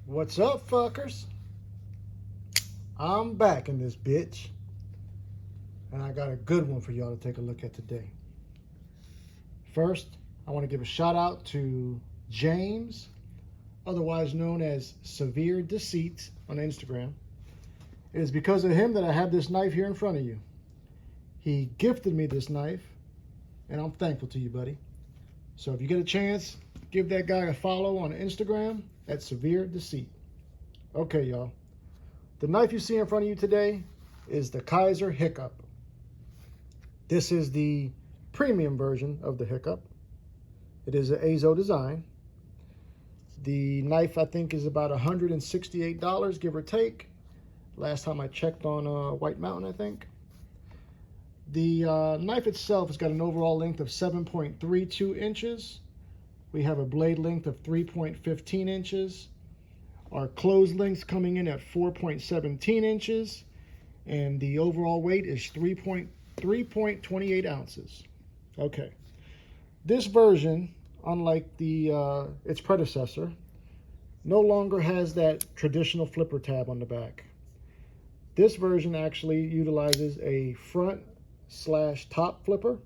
What's up, fuckers? I'm back in this bitch, and I got a good one for y'all to take a look at today. First, I want to give a shout out to James, otherwise known as Severe Deceit on Instagram. It is because of him that I have this knife here in front of you. He gifted me this knife, and I'm thankful to you, buddy. So if you get a chance, give that guy a follow on Instagram at Severe Deceit. Okay, y'all. The knife you see in front of you today is the Kizer Hiccup. This is the premium version of the Hiccup. It is an Azo design. The knife, I think, is about $168, give or take. Last time I checked on White Mountain, I think. The knife itself has got an overall length of 7.32 inches. We have a blade length of 3.15 inches. Our close length's coming in at 4.17 inches. And the overall weight is 3.28 ounces. Okay. This version, unlike its predecessor, no longer has that traditional flipper tab on the back. This version actually utilizes a front/top flipper,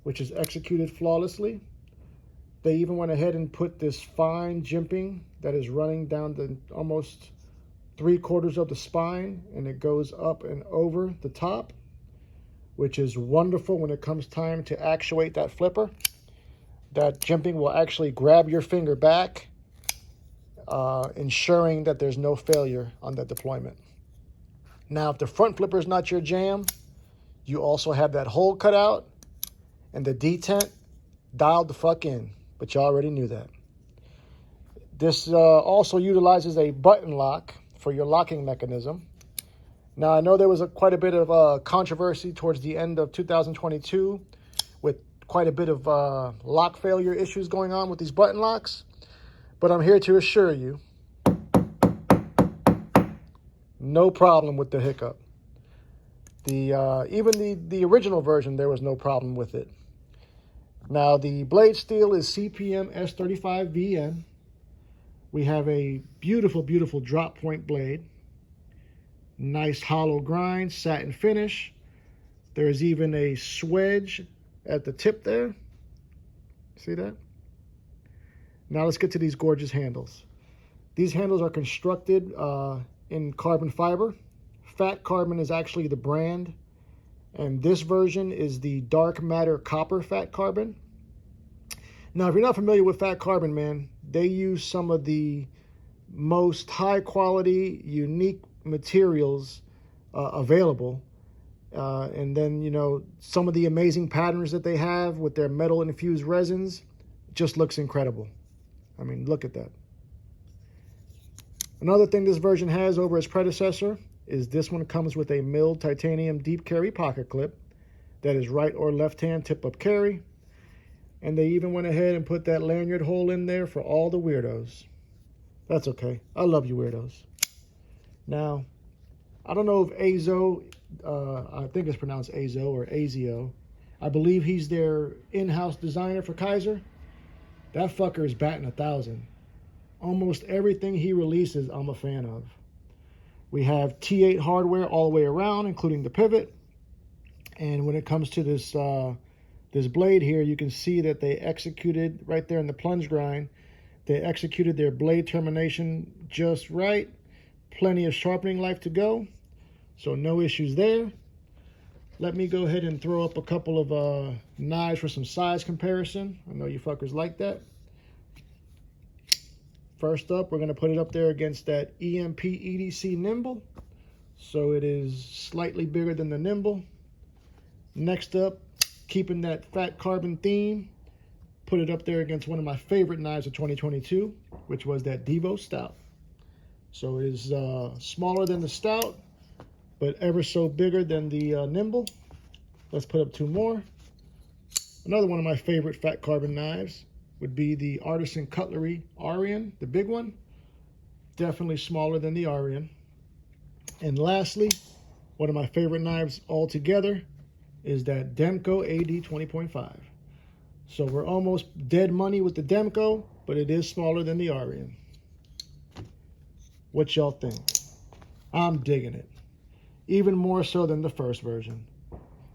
which is executed flawlessly. They even went ahead and put this fine jimping that is running down the almost 3/4 of the spine, and it goes up and over the top, which is wonderful when it comes time to actuate that flipper. That jimping will actually grab your finger back, ensuring that there's no failure on that deployment. Now, if the front flipper is not your jam, you also have that hole cut out and the detent dialed the fuck in, but you already knew that. This also utilizes a button lock for your locking mechanism. Now, I know there was quite a bit of controversy towards the end of 2022 with quite a bit of lock failure issues going on with these button locks, but I'm here to assure you, no problem with the Hiccup. Even the original version, there was no problem with it. Now, the blade steel is CPM S35VN. We have a beautiful, beautiful drop point blade. Nice hollow grind, satin finish. There is even a swedge at the tip there. See that? Now let's get to these gorgeous handles. These handles are constructed in carbon fiber. Fat Carbon is actually the brand, and this version is the dark matter copper Fat Carbon. Now, if you're not familiar with Fat Carbon, man, they use some of the most high quality, unique materials available. And then, you know, some of the amazing patterns that they have with their metal infused resins just looks incredible. I mean, look at that. Another thing this version has over its predecessor is this one comes with a milled titanium deep carry pocket clip that is right or left hand tip up carry. And they even went ahead and put that lanyard hole in there for all the weirdos. That's okay. I love you weirdos. Now, I don't know if Azo, I think it's pronounced Azo or Azio. I believe he's their in-house designer for Kizer. That fucker is batting 1,000. Almost everything he releases, I'm a fan of. We have T8 hardware all the way around, including the pivot. And when it comes to this this blade here, you can see that they executed right there in the plunge grind. They executed their blade termination just right. Plenty of sharpening life to go, so no issues there. Let me go ahead and throw up a couple of knives for some size comparison. I know you fuckers like that. First up, we're going to put it up there against that EMP EDC Nimble. So it is slightly bigger than the Nimble. Next up, keeping that Fat Carbon theme, put it up there against one of my favorite knives of 2022, which was that Devo Stout. So it is smaller than the Stout, but ever so bigger than the Nimble. Let's put up two more. Another one of my favorite Fat Carbon knives would be the Artisan Cutlery Arian, the big one. Definitely smaller than the Arian. And lastly, one of my favorite knives altogether is that Demko AD 20.5. So we're almost dead money with the Demko, but it is smaller than the Arian. What y'all think? I'm digging it. Even more so than the first version.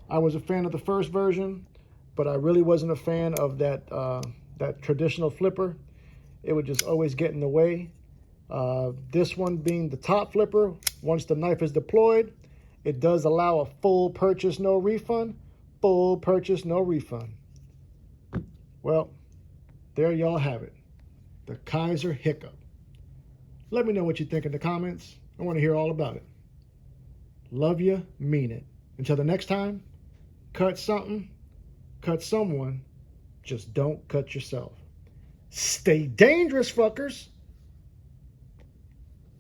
I was a fan of the first version, but I really wasn't a fan of that that traditional flipper. It would just always get in the way. This one being the top flipper, once the knife is deployed, it does allow a full purchase, no refund. Full purchase, no refund. Well, there y'all have it. The Kizer Hiccup. Let me know what you think in the comments. I want to hear all about it. Love you, mean it. Until the next time, cut something, cut someone, just don't cut yourself. Stay dangerous, fuckers.